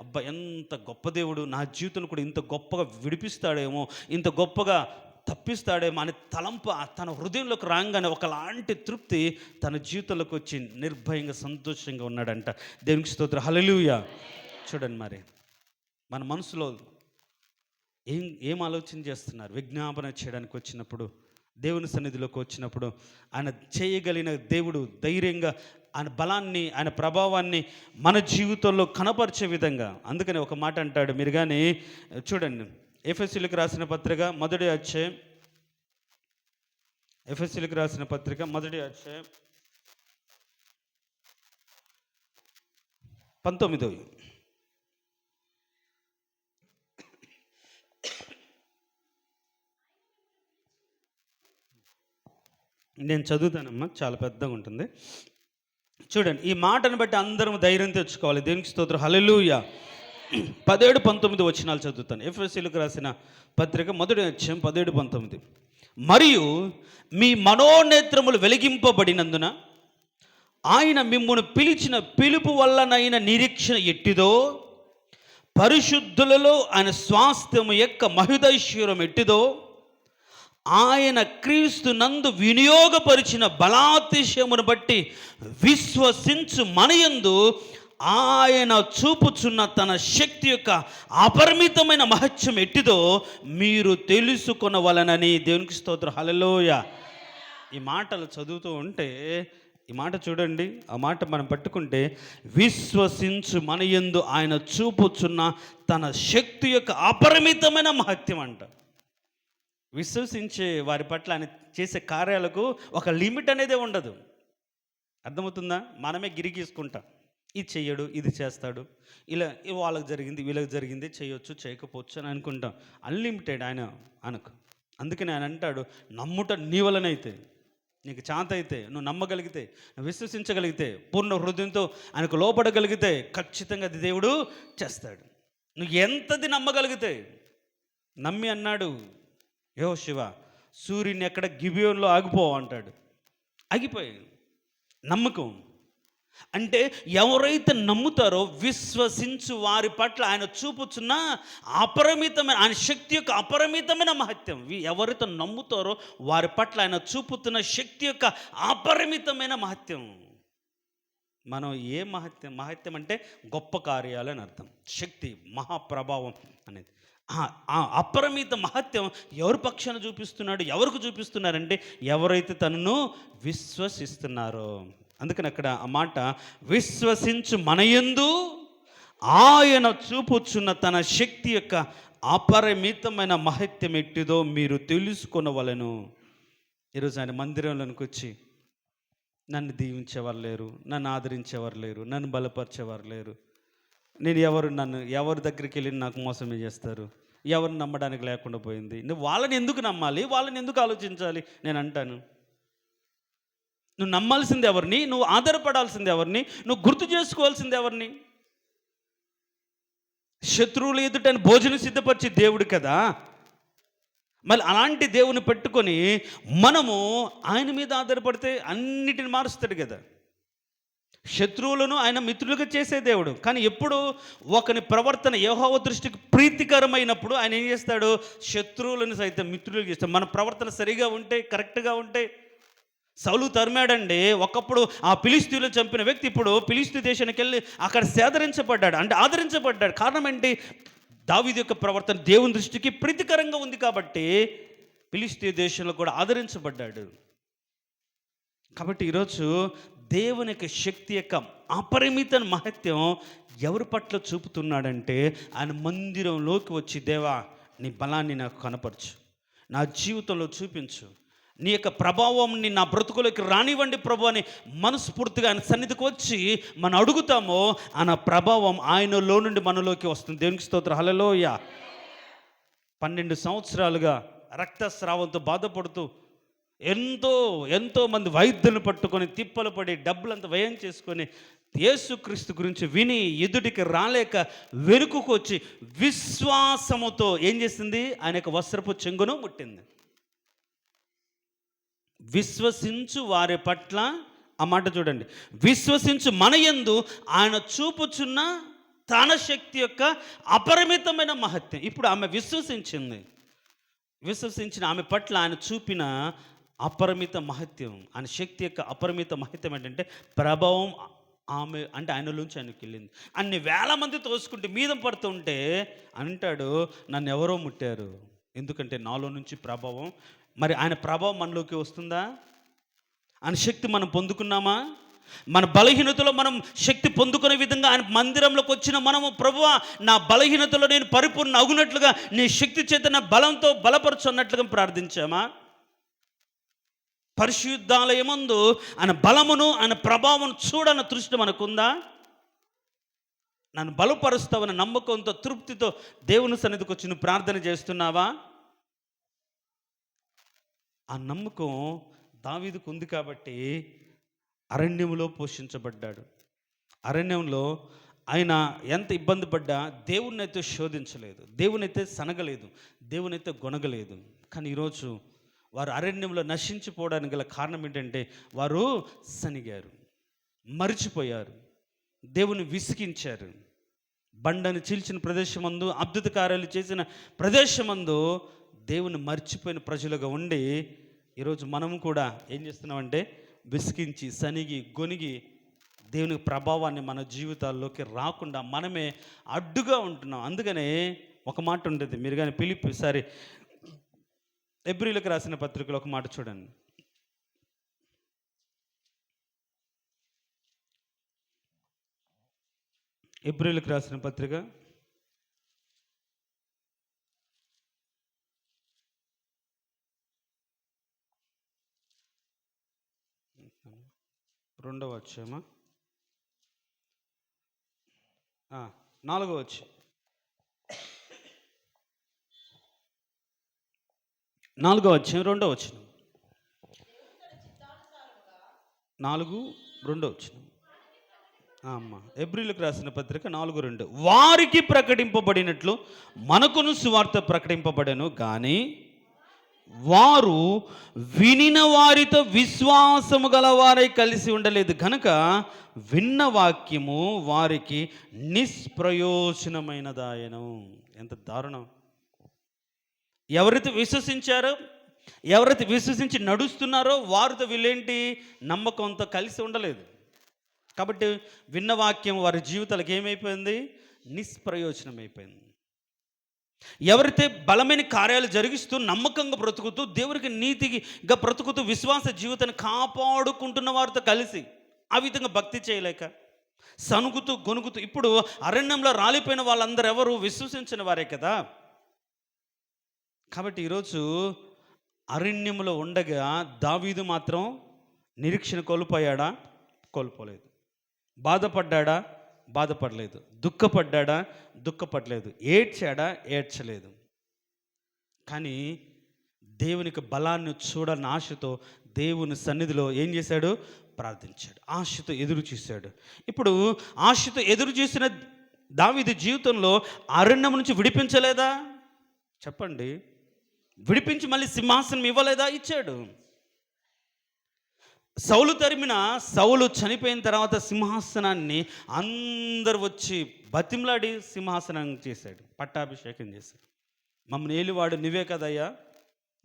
అబ్బా ఎంత గొప్ప దేవుడు, నా జీవితంలో కూడా ఇంత గొప్పగా విడిపిస్తాడేమో, ఇంత గొప్పగా తప్పిస్తాడేమో అని తలంపు తన హృదయంలోకి రాగానే ఒకలాంటి తృప్తి తన జీవితంలోకి వచ్చి నిర్భయంగా సంతోషంగా ఉన్నాడంట. దేవునికి స్తోత్రం, హల్లెలూయా. చూడండి మరి మన మనసులో ఏం ఆలోచన చేస్తున్నారు? విజ్ఞాపన చేయడానికి వచ్చినప్పుడు, దేవుని సన్నిధిలోకి వచ్చినప్పుడు ఆయన చేయగలిగిన దేవుడు ధైర్యంగా ఆయన బలాన్ని, ఆయన ప్రభావాన్ని మన జీవితంలో కనపరిచే విధంగా. అందుకని ఒక మాట అంటాడు, మీరు కానీ చూడండి, ఎఫెసీయులకు రాసిన పత్రిక 1వ అధ్యాయం, ఎఫెసీయులకు రాసిన పత్రిక 1వ అధ్యాయం 19వ. నేను చదువుతానమ్మా, చాలా పెద్దగా ఉంటుంది. చూడండి, ఈ మాటను బట్టి అందరం ధైర్యం తెచ్చుకోవాలి. దేవునికి స్తోత్రం, హల్లెలూయా. 17, 19 వచనాలు చదువుతాను. ఎఫెసీయులకు రాసిన పత్రిక 1వ అధ్యాయం 17, 19. మరియు మీ మనోనేత్రములు వెలిగింపబడినందున ఆయన మిమ్మును పిలిచిన పిలుపు వల్లనైన నిరీక్షణ ఎట్టిదో, పరిశుద్ధులలో ఆయన స్వాస్థ్యము యొక్క మహదైశ్వర్యం ఎట్టిదో, ఆయన క్రీస్తు నందు వినియోగపరిచిన బలాతిశయమును బట్టి విశ్వసించు మనయందు ఆయన చూపుచున్న తన శక్తి యొక్క అపరిమితమైన మహత్యం ఎట్టిదో మీరు తెలుసుకొనవలనని. దేవునికి స్తోత్రం, హల్లెలూయా. ఈ మాటలు చదువుతూ ఉంటే, ఈ మాట చూడండి, ఆ మాట మనం పట్టుకుంటే, విశ్వసించు మనయందు ఆయన చూపుచున్న తన శక్తి యొక్క అపరిమితమైన మహత్యం అంట. విశ్వసించే వారి పట్ల ఆయన చేసే కార్యాలకు ఒక లిమిట్ అనేది ఉండదు. అర్థమవుతుందా? మనమే గిరిగీసుకుంటాం, ఇది చెయ్యడు, ఇది చేస్తాడు, ఇలా వాళ్ళకి జరిగింది, వీళ్ళకి జరిగింది, చేయొచ్చు, చేయకపోవచ్చు అని అనుకుంటాం. అన్లిమిటెడ్ ఆయన అనకు. అందుకని ఆయన అంటాడు, నమ్ముట నీ వలనైతే, నీకు చాంత అయితే, నువ్వు నమ్మగలిగితే, నువ్వు విశ్వసించగలిగితే, పూర్ణ హృదయంతో ఆయనకు లోపడగలిగితే ఖచ్చితంగా అది దేవుడు చేస్తాడు. నువ్వు ఎంతది నమ్మగలిగితే. నమ్మి అన్నాడు యెహోషువ, సూర్యుని ఎక్కడ గిబియోన్లో ఆగిపో అంటాడు. ఆగిపోయాడు. నమ్మకం. అంటే ఎవరైతే నమ్ముతారో, విశ్వసించు వారి పట్ల ఆయన చూపుచున్న అపరిమితమైన, ఆయన శక్తి యొక్క అపరిమితమైన మహత్యం, ఎవరైతే నమ్ముతారో వారి పట్ల ఆయన చూపుతున్న శక్తి యొక్క అపరిమితమైన మహత్యం. మనం ఏ మహత్యం, మహత్యం అంటే గొప్ప కార్యాలు అని అర్థం, శక్తి, మహాప్రభావం అనేది. ఆ అపరిమిత మహత్యం ఎవరి పక్షాన చూపిస్తున్నాడు, ఎవరికి చూపిస్తున్నారంటే ఎవరైతే తనను విశ్వసిస్తున్నారో. అందుకని అక్కడ ఆ మాట, విశ్వసించు మనయందు ఆయన చూపుచున్న తన శక్తి యొక్క అపరిమితమైన మహత్యం ఎట్టిదో మీరు తెలుసుకొనవలెను. ఈరోజు ఆయన మందిరంలోనికి వచ్చి నన్ను దీవించేవారు లేరు, నన్ను ఆదరించేవారు లేరు, నన్ను బలపరిచేవారు లేరు, నన్ను ఎవరి దగ్గరికి వెళ్ళి నాకు మోసమే చేస్తారు, ఎవరిని నమ్మడానికి లేకుండా పోయింది, నువ్వు వాళ్ళని ఎందుకు నమ్మాలి, వాళ్ళని ఎందుకు ఆలోచించాలి? నేను అంటాను, నువ్వు నమ్మాల్సింది ఎవరిని, నువ్వు ఆధారపడాల్సింది ఎవరిని, నువ్వు గుర్తు చేసుకోవాల్సింది ఎవరిని? శత్రువులు ఎదుటని భోజనం సిద్ధపరిచే దేవుడు కదా. మళ్ళీ అలాంటి దేవుని పెట్టుకొని మనము ఆయన మీద ఆధారపడితే అన్నిటిని మారుస్తాడు కదా. శత్రువులను ఆయన మిత్రులుగా చేసే దేవుడు. కానీ ఎప్పుడు ఒకని ప్రవర్తన యెహోవా దృష్టికి ప్రీతికరమైనప్పుడు ఆయన ఏం చేస్తాడు? శత్రువులను సైతం మిత్రులుగా చేస్తాడు. మన ప్రవర్తన సరిగా ఉంటే, కరెక్ట్గా ఉంటే. సౌలు తరిమాడండి. ఒకప్పుడు ఆ ఫిలిష్తీయులను చంపిన వ్యక్తి ఇప్పుడు ఫిలిష్తీ దేశానికి వెళ్ళి అక్కడ సేదరించబడ్డాడు, అంటే ఆదరించబడ్డాడు. కారణం ఏంటి? దావీదు యొక్క ప్రవర్తన దేవుని దృష్టికి ప్రీతికరంగా ఉంది కాబట్టి ఫిలిష్తీ దేశంలో కూడా ఆదరించబడ్డాడు. కాబట్టి ఈరోజు దేవుని యొక్క శక్తి యొక్క అపరిమిత మహత్యం ఎవరి పట్ల చూపుతున్నాడంటే, ఆయన మందిరంలోకి వచ్చి, దేవా నీ బలాన్ని నాకు కనపరచు, నా జీవితంలో చూపించు, నీ యొక్క ప్రభావంని నా బ్రతుకులోకి రానివ్వండి ప్రభు అని మనస్ఫూర్తిగా ఆయన సన్నిధికి వచ్చి మనం అడుగుతామో, ఆయన ప్రభావం ఆయనలో నుండి మనలోకి వస్తుంది. దేవునికి స్తోత్రం, హల్లెలూయా. 12 సంవత్సరాలుగా రక్తస్రావంతో బాధపడుతూ ఎంతో మంది వైద్యులను పట్టుకొని తిప్పలు పడి డబ్బులంతా వ్యయం చేసుకొని యేసుక్రీస్తు గురించి విని ఎదుటికి రాలేక వెనుకకు వచ్చి విశ్వాసముతో ఏం చేసింది? ఆయన యొక్క వస్త్రపు చెంగును ముట్టింది. విశ్వసించు వారి పట్ల, ఆ మాట చూడండి, విశ్వసించు మనయందు ఆయన చూపుచున్న తన శక్తి యొక్క అపరిమితమైన మహత్యం. ఇప్పుడు ఆమె విశ్వసించిన ఆమె పట్ల ఆయన చూపిన అపరిమిత మహత్యం, ఆయన శక్తి యొక్క అపరిమిత మహత్యం ఏంటంటే ప్రభావం. ఆమె అంటే ఆయనలోంచి ఆయనకి వెళ్ళింది. అన్ని వేల మంది తోసుకుంటే మీద పడుతుంటే అంటాడు, నన్ను ఎవరో ముట్టారు, ఎందుకంటే నాలో నుంచి ప్రభావం. మరి ఆయన ప్రభావం మనలోకి వస్తుందా? ఆయన శక్తి మనం పొందుకున్నామా? మన బలహీనతలో మనం శక్తి పొందుకునే విధంగా ఆయన మందిరంలోకి వచ్చిన మనము, ప్రభువా నా బలహీనతలో నేను పరిపూర్ణ అగునట్లుగా నీ శక్తి చేత నా బలంతో బలపరచు అన్నట్లుగా ప్రార్థించామా? పరిశుద్ధాలయమందు ఆయన బలమును, ఆయన ప్రభావం చూడన్న దృష్టి మనకుందా? నన్ను బలపరుస్తావన్న నమ్మకంతో, తృప్తితో దేవుని సన్నిధికి వచ్చి నువ్వు ప్రార్థన చేస్తున్నావా? ఆ నమ్మకం దావీదుకు ఉంది కాబట్టి అరణ్యంలో పోషించబడ్డాడు. అరణ్యంలో ఆయన ఎంత ఇబ్బంది పడ్డా దేవుని అయితే శోధించలేదు, దేవుని అయితే సనగలేదు, దేవుని అయితే గొనగలేదు. కానీ ఈరోజు వారు అరణ్యంలో నశించిపోవడానికి గల కారణం ఏంటంటే, వారు సనిగారు, మరిచిపోయారు, దేవుని విసిగించారు. బండను చీల్చిన ప్రదేశమందు, అద్భుత కార్యాలు చేసిన ప్రదేశమందు దేవుని మర్చిపోయిన ప్రజలుగా ఉండి, ఈరోజు మనము కూడా ఏం చేస్తున్నామంటే విసిగించి, సనిగి, గొనిగి దేవుని ప్రభావాన్ని మన జీవితాల్లోకి రాకుండా మనమే అడ్డుగా ఉంటున్నాం. అందుకనే ఒక మాట ఉండేది, మీరు కానీ హెబ్రీయులకు రాసిన పత్రికలో ఒక మాట చూడండి. హెబ్రీయులకు రాసిన పత్రిక 2వ అధ్యాయమా 4వ అధ్యాయం 4వ అధ్యాయం 2వ వచనం 4:2 వచనం. హెబ్రీయులకు రాసిన పత్రిక 4:2. వారికి ప్రకటింపబడినట్లు మనకును సువార్త ప్రకటింపబడెను, కానీ వారు వినిన వారితో విశ్వాసము గలవారై కలిసి ఉండలేదు కనుక విన్న వాక్యము వారికి నిష్ప్రయోజనమైనదాయను. ఎంత దారుణం! ఎవరైతే విశ్వసించారో, ఎవరైతే విశ్వసించి నడుస్తున్నారో వారితో వీళ్ళేంటి, నమ్మకంతో కలిసి ఉండలేదు. కాబట్టి విన్న వాక్యం వారి జీవితాలకు ఏమైపోయింది, నిష్ప్రయోజనమైపోయింది. ఎవరైతే బలమైన కార్యాలు జరిగిస్తూ నమ్మకంగా బ్రతుకుతూ దేవునికి నీతిగా బ్రతుకుతూ విశ్వాస జీవితాన్ని కాపాడుకుంటున్న వారితో కలిసి ఆ విధంగా భక్తి చేయలేక సనుగుతూ గొనుగుతూ, ఇప్పుడు అరణ్యంలో రాలిపోయిన వాళ్ళందరూ ఎవరు, విశ్వసించిన వారే కదా. కాబట్టి ఈరోజు అరణ్యంలో ఉండగా దావీదు మాత్రం నిరీక్షణ కోల్పోయాడా? కోల్పోలేదు. బాధపడ్డాడా? బాధపడలేదు. దుఃఖపడ్డాడా? దుఃఖపడలేదు. ఏడ్చాడా? ఏడ్చలేదు. కానీ దేవునికి బలాన్ని చూడాలని ఆశతో దేవుని సన్నిధిలో ఏం చేశాడు? ప్రార్థించాడు. ఆశతో ఎదురు చూశాడు. ఇప్పుడు ఆశతో ఎదురు చూసిన దావీదు జీవితంలో అరణ్యం నుంచి విడిపించలేదా? చెప్పండి. విడిపించి మళ్ళీ సింహాసనం ఇవ్వలేదా? ఇచ్చాడు. సౌలు తరిమిన సౌలు చనిపోయిన తర్వాత సింహాసనాన్ని అందరు వచ్చి బతిమలాడి సింహాసనం చేశాడు, పట్టాభిషేకం చేశాడు. మమ్మల్ని ఏలివాడు నువ్వే కదయ్యా,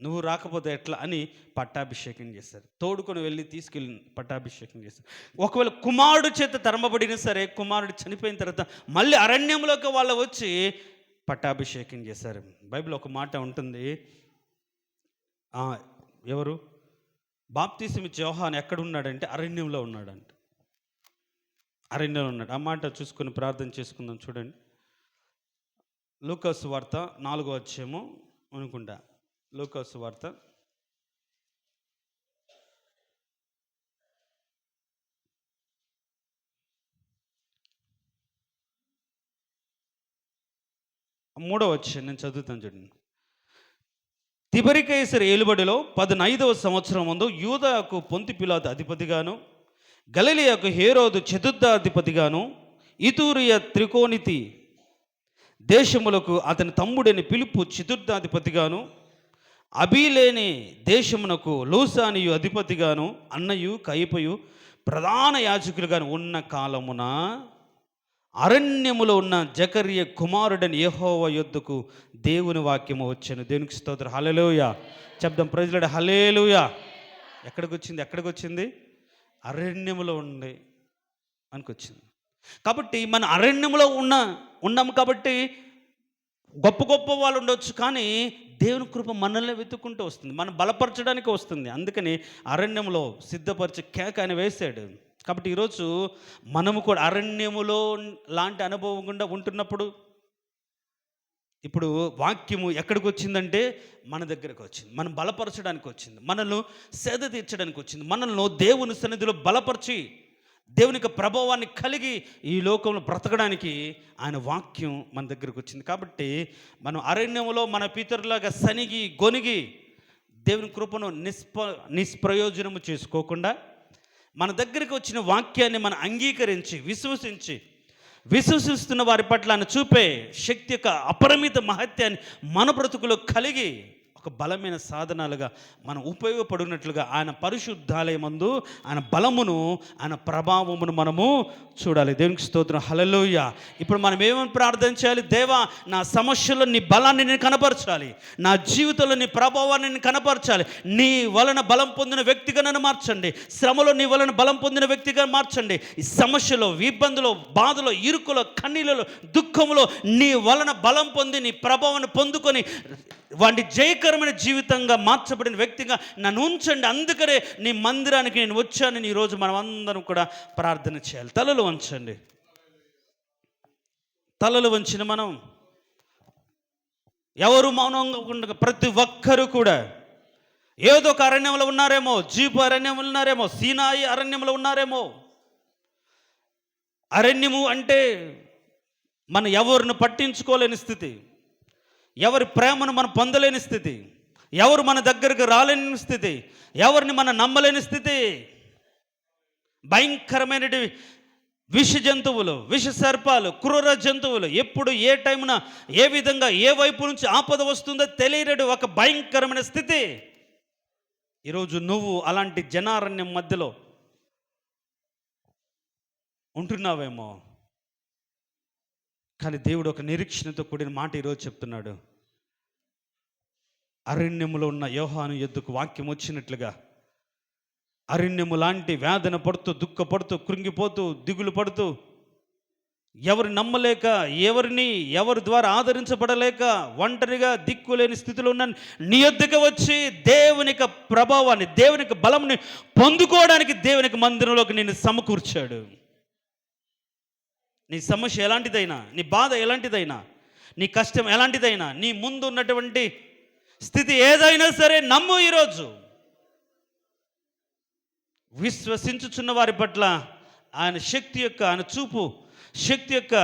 నువ్వు రాకపోతే ఎట్లా అని పట్టాభిషేకం చేశారు. తోడుకొని వెళ్ళి తీసుకెళ్ళి పట్టాభిషేకం చేశారు. ఒకవేళ కుమారుడు చేత తరమబడినా సరే, కుమారుడు చనిపోయిన తర్వాత మళ్ళీ అరణ్యంలోకి వాళ్ళు వచ్చి పట్టాభిషేకం చేశారు. బైబిల్ ఒక మాట ఉంటుంది, ఎవరు బాప్తిసం ఇచ్చే యోహాను ఎక్కడున్నాడంటే అరణ్యంలో ఉన్నాడంట. అరణ్యంలో ఉన్నాడు. ఆ మాట చూసుకుని ప్రార్థన చేసుకుందాం. చూడండి, లూకాసు వార్త 4వ అధ్యాయము అనుకుంటా. లూకాసు వార్త 3వ అధ్యాయం నేను చదువుతాను చూడండి. తిబెరికైసరు ఏలుబడిలో 15వ సంవత్సరం ముందు యూదాకు పొంతి పిలాతు అధిపతిగాను, గలిలయకు హేరోదు చతుర్థాధిపతిగాను, ఇతూరియ త్రికోణితి దేశములకు అతని తమ్ముడని పిలుపు చతుర్థాధిపతిగాను, అబీలేని దేశమునకు లూసానియు అధిపతిగాను, అన్నయు కయపయు ప్రధాన యాజకులుగాను ఉన్న కాలమున అరణ్యములో ఉన్న జకర్య కుమారుడని యెహోవా యొద్దకు దేవుని వాక్యము వచ్చాను. దేవునికి స్తోత్రం. హల్లెలూయా చెప్దాం. ప్రజలు హల్లెలూయా. ఎక్కడికి వచ్చింది? అరణ్యములో ఉండే అనుకొచ్చింది. కాబట్టి మన అరణ్యములో ఉన్నాము కాబట్టి గొప్ప గొప్ప వాళ్ళు ఉండొచ్చు, కానీ దేవుని కృప మనల్ని వెతుక్కుంటూ వస్తుంది, మనం బలపరచడానికి వస్తుంది. అందుకని అరణ్యంలో సిద్ధపరిచి కేక అని వేశాడు. కాబట్టి ఈరోజు మనము కూడా అరణ్యములో లాంటి అనుభవం గుండా ఉంటున్నప్పుడు, ఇప్పుడు వాక్యము ఎక్కడికి వచ్చిందంటే మన దగ్గరకు వచ్చింది, మనం బలపరచడానికి వచ్చింది, మనల్ని సేద తీర్చడానికి వచ్చింది, మనల్ని దేవుని సన్నిధిలో బలపరిచి దేవునికి ప్రభావాన్ని కలిగి ఈ లోకంలో బ్రతకడానికి ఆయన వాక్యం మన దగ్గరకు వచ్చింది. కాబట్టి మనం అరణ్యంలో మన పితరులాగా సనిగి గొనిగి దేవుని కృపను నిష్ప్రయోజనము చేసుకోకుండా మన దగ్గరికి వచ్చిన వాక్యాన్ని మనం అంగీకరించి విశ్వసిస్తున్న వారి పట్ల ఆయన చూపే శక్తి యొక్క అపరిమిత మహత్యాన్ని మన బ్రతుకులో కలిగి ఒక బలమైన సాధనాలుగా మనం ఉపయోగపడినట్లుగా ఆయన పరిశుద్ధాలయమందు ఆయన బలమును, ఆయన ప్రభావమును మనము చూడాలి. దేవునికి స్తోత్రం. హల్లెలూయా. ఇప్పుడు మనం ఏమని ప్రార్థన చేయాలి? దేవా, నా సమస్యల్లో నీ బలాన్ని నేను కనపరచాలి, నా జీవితంలో నీ ప్రభావాన్ని నేను కనపరచాలి. నీ వలన బలం పొందిన వ్యక్తిగా నన్ను మార్చండి, శ్రమలో నీ వలన బలం పొందిన వ్యక్తిగా మార్చండి. ఈ సమస్యలో, ఇబ్బందులో, బాధలో, ఇరుకులో, కన్నీళ్ళలో, దుఃఖంలో నీ వలన బలం పొంది నీ ప్రభావాన్ని పొందుకొని వాటి జయకరమైన జీవితంగా మార్చబడిన వ్యక్తిగా నన్ను ఉంచండి. అందుకనే నీ మందిరానికి నేను వచ్చానని ఈరోజు మనం అందరం కూడా ప్రార్థన చేయాలి. తలలు వంచండి. తలలు వంచిన మనం ఎవరు మౌనంగా ఉండగా ప్రతి ఒక్కరూ కూడా ఏదో ఒక అరణ్యంలో ఉన్నారేమో, జీపు అరణ్యంలో ఉన్నారేమో, సీనాయి అరణ్యంలో ఉన్నారేమో. అరణ్యము అంటే మనం ఎవరిని పట్టించుకోలేని స్థితి, ఎవరి ప్రేమను మనం పొందలేని స్థితి, ఎవరు మన దగ్గరకు రాలేని స్థితి, ఎవరిని మనం నమ్మలేని స్థితి, భయంకరమైనటి విష జంతువులు, విష సర్పాలు, క్రూర జంతువులు ఎప్పుడు ఏ టైమున ఏ విధంగా ఏ వైపు నుంచి ఆపద వస్తుందో తెలియని ఒక భయంకరమైన స్థితి. ఈరోజు నువ్వు అలాంటి జనారణ్యం మధ్యలో ఉంటున్నావేమో, కానీ దేవుడు ఒక నిరీక్షణతో కూడిన మాట ఈరోజు చెప్తున్నాడు. అరణ్యములో ఉన్న యోహాను ఎద్దుకు వాక్యం వచ్చినట్లుగా అరణ్యము లాంటి వేదన పడుతూ, దుఃఖపడుతూ, కృంగిపోతూ, దిగులు పడుతూ, ఎవరు నమ్మలేక, ఎవరి ద్వారా ఆదరించబడలేక, ఒంటరిగా దిక్కులేని స్థితిలో ఉన్న నీ యొద్దకు వచ్చి దేవునికి ప్రభావాన్ని, దేవునికి బలంని పొందుకోవడానికి దేవునికి మందిరంలోకి నిన్ను సమకూర్చాడు. నీ సమస్య ఎలాంటిదైనా, నీ బాధ ఎలాంటిదైనా, నీ కష్టం ఎలాంటిదైనా, నీ ముందు ఉన్నటువంటి స్థితి ఏదైనా సరే నమ్ము. ఈరోజు విశ్వసించుచున్న వారి పట్ల ఆయన శక్తి యొక్క, ఆయన చూపు శక్తి యొక్క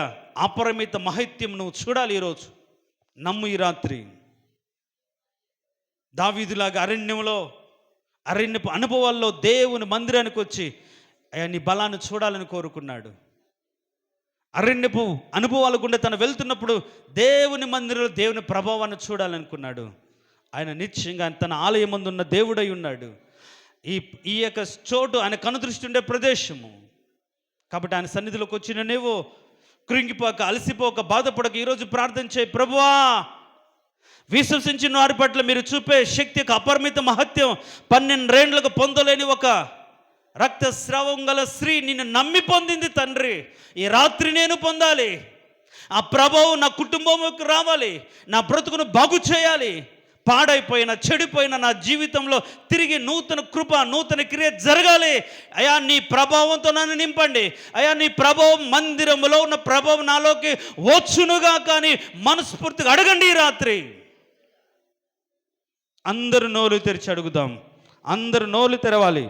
అపరిమిత మహత్యం నువ్వు చూడాలి. ఈరోజు నమ్ము. ఈ రాత్రి దావీదులాగా అరణ్యపు అనుభవాల్లో దేవుని మందిరానికి వచ్చి అయ్యా నీ బలాన్ని చూడాలని కోరుకున్నాడు. అరణ్యపు అనుభవాల గుండా తను వెళ్తున్నప్పుడు దేవుని మందిరంలో దేవుని ప్రభావాన్ని చూడాలనుకున్నాడు. ఆయన నిశ్చయంగా తన ఆలయం మందు ఉన్న దేవుడై ఉన్నాడు. ఈ యొక్క చోటు ఆయన కనుదృష్టి ఉండే ప్రదేశము కాబట్టి ఆయన సన్నిధిలోకి వచ్చిన నీవు కృంగిపోక, అలసిపోక, బాధపడక ఈరోజు ప్రార్థన చేయి. ప్రభువా, విశ్వసించిన వారి పట్ల మీరు చూపే శక్తి యొక్క అపరిమిత మహత్యం 12 ఏండ్లకు పొందలేని ఒక రక్తస్రావం గల స్త్రీ నిన్ను నమ్మి పొందింది తండ్రి. ఈ రాత్రి నేను పొందాలి. ఆ ప్రభావం నా కుటుంబంలోకి రావాలి. నా బ్రతుకును బాగు చేయాలి. పాడైపోయిన, చెడిపోయిన నా జీవితంలో తిరిగి నూతన కృప, నూతన క్రియ జరగాలి. అయా నీ ప్రభావంతో నన్ను నింపండి. అయా నీ ప్రభావం, మందిరంలో ఉన్న ప్రభావం నాలోకి వచ్చునుగా. కానీ మనస్ఫూర్తిగా అడగండి. ఈ రాత్రి అందరూ నోరు తెరిచి అడుగుదాం. అందరూ నోరు తెరవాలి.